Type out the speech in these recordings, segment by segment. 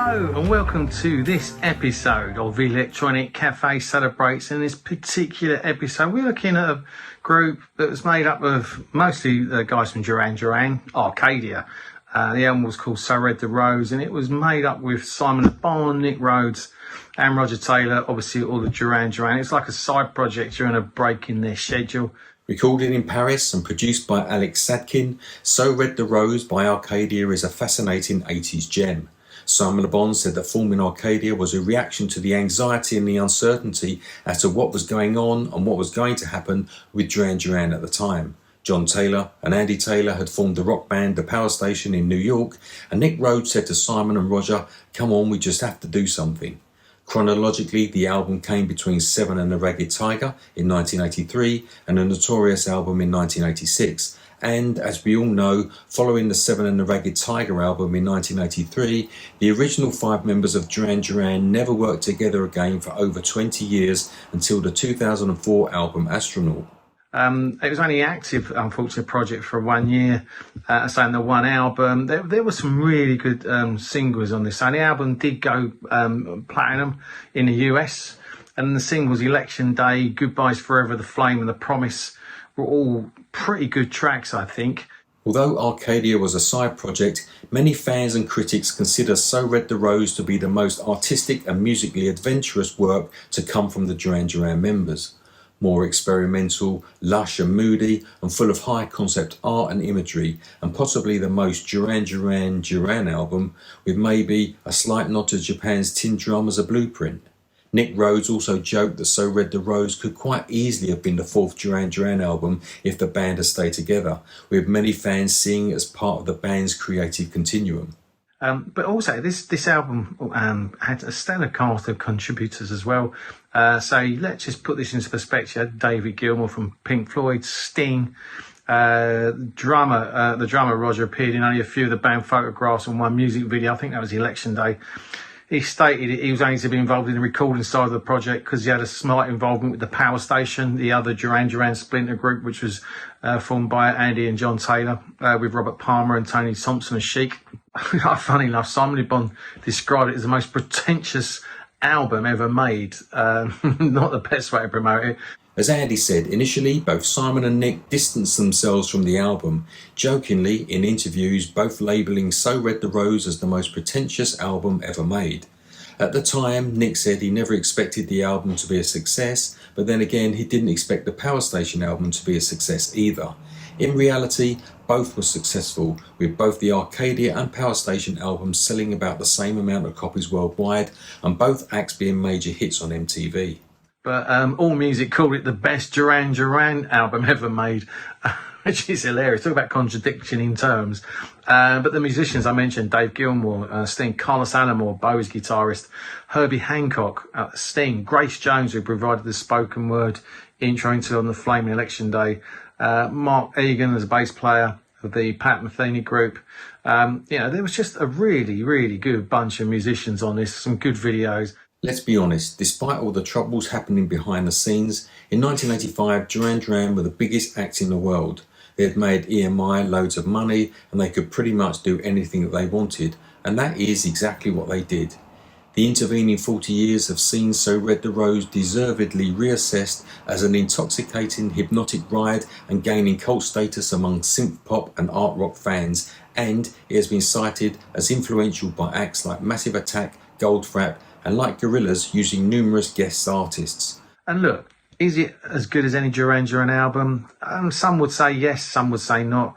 Hello and welcome to this episode of Electronic Cafe Celebrates. In this particular episode we're looking at a group that was made up of mostly the guys from Duran Duran, Arcadia. The album was called So Red the Rose and it was made up with Simon Le Bon, Nick Rhodes and Roger Taylor, obviously all the Duran Duran. It's like a side project during a break in their schedule. Recorded in Paris and produced by Alex Sadkin, So Red the Rose by Arcadia is a fascinating 80s gem. Simon Le Bon said that forming Arcadia was a reaction to the anxiety and the uncertainty as to what was going on and what was going to happen with Duran Duran at the time. John Taylor and Andy Taylor had formed the rock band The Power Station in New York, and Nick Rhodes said to Simon and Roger, "Come on, we just have to do something." Chronologically, the album came between Seven and the Ragged Tiger in 1983 and a Notorious album in 1986. And as we all know, following the Seven and the Ragged Tiger album in 1983, the original 5 members of Duran Duran never worked together again for over 20 years until the 2004 album Astronaut. It was only active, unfortunately, project for 1 year, saying the one album. There were some really good singles on this. And the album did go platinum in the US. And the singles Election Day, Goodbye's Forever, The Flame and The Promise were all pretty good tracks, I think. Although Arcadia was a side project, many fans and critics consider So Red the Rose to be the most artistic and musically adventurous work to come from the Duran Duran members. More experimental, lush and moody, and full of high concept art and imagery, and possibly the most Duran Duran album, with maybe a slight nod to Japan's Tin Drum as a blueprint. Nick Rhodes also joked that So Red the Rose could quite easily have been the 4th Duran Duran album if the band had stayed together, with many fans seeing it as part of the band's creative continuum. But also, this album had a stellar cast of contributors as well. So let's just put this into perspective. David Gilmour from Pink Floyd, Sting, the drummer Roger appeared in only a few of the band photographs and one music video. I think that was Election Day. He stated he was only to be involved in the recording side of the project because he had a slight involvement with the Power Station, the other Duran Duran splinter group, which was formed by Andy and John Taylor, with Robert Palmer and Tony Thompson as Chic. Funny enough, Simon Le Bon described it as the most pretentious album ever made. Not the best way to promote it. As Andy said, initially both Simon and Nick distanced themselves from the album, jokingly in interviews both labelling So Red the Rose as the most pretentious album ever made. At the time, Nick said he never expected the album to be a success, but then again he didn't expect the Power Station album to be a success either. In reality, both were successful, with both the Arcadia and Power Station albums selling about the same amount of copies worldwide, and both acts being major hits on MTV. But AllMusic called it the best Duran Duran album ever made, which is hilarious. Talk about contradiction in terms. But the musicians I mentioned, Dave Gilmour, Sting, Carlos Alomar, Bowie's guitarist, Herbie Hancock, Sting, Grace Jones, who provided the spoken word intro into On the Flame Election Day, Mark Egan as a bass player of the Pat Metheny group. There was just a really, really good bunch of musicians on this, some good videos. Let's be honest, despite all the troubles happening behind the scenes, in 1985 Duran Duran were the biggest act in the world. They had made EMI loads of money and they could pretty much do anything that they wanted, and that is exactly what they did. The intervening 40 years have seen So Red the Rose deservedly reassessed as an intoxicating, hypnotic ride and gaining cult status among synthpop and art rock fans, and it has been cited as influential by acts like Massive Attack, Goldfrapp, and like Gorillaz, using numerous guest artists. And look, is it as good as any Duran Duran album? Some would say yes, some would say not.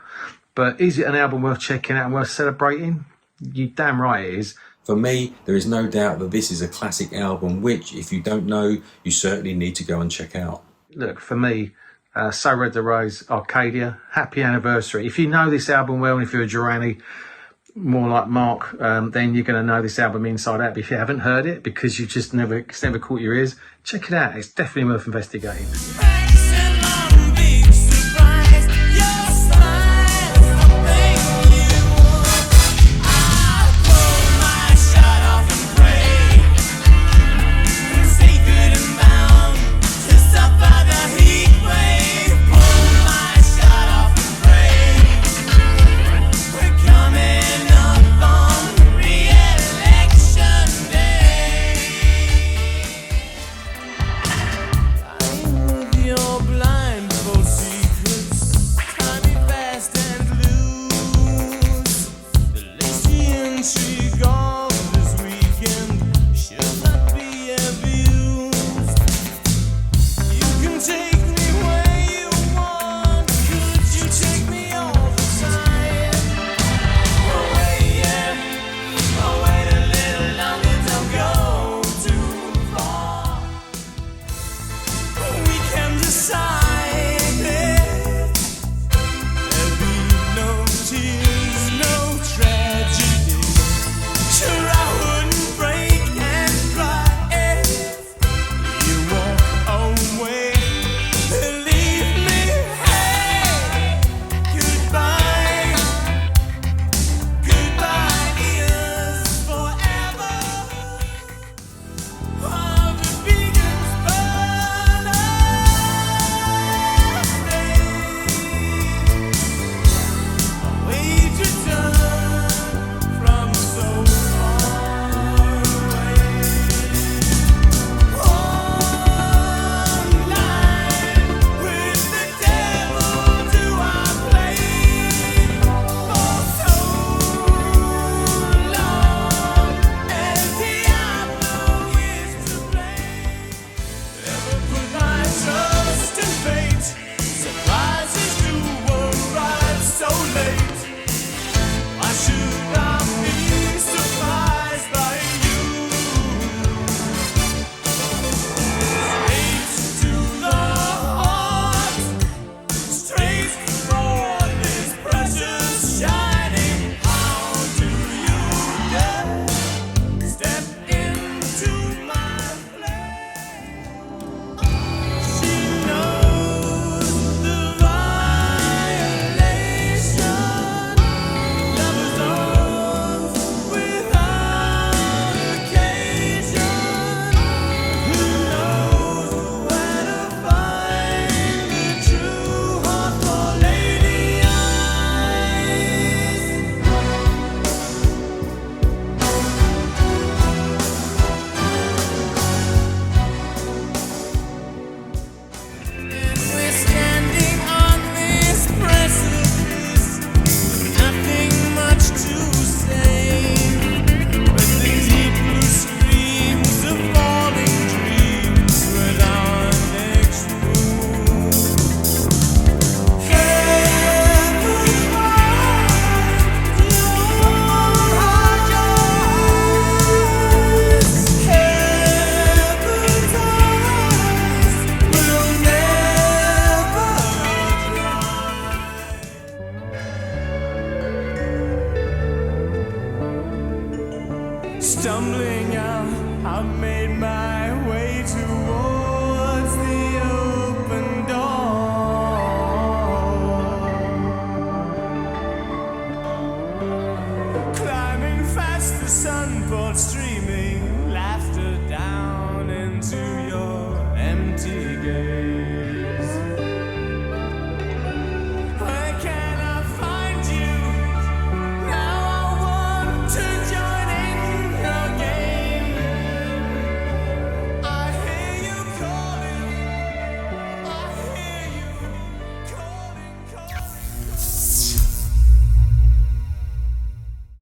But is it an album worth checking out and worth celebrating? You damn right it is. For me, there is no doubt that this is a classic album, which, if you don't know, you certainly need to go and check out. Look, for me, So Red the Rose, Arcadia, happy anniversary. If you know this album well, and if you're a Duranie, more like Mark, then you're going to know this album inside out. But if you haven't heard it because it's never caught your ears, check it out. It's definitely worth investigating. Coming up on re-election. I'm made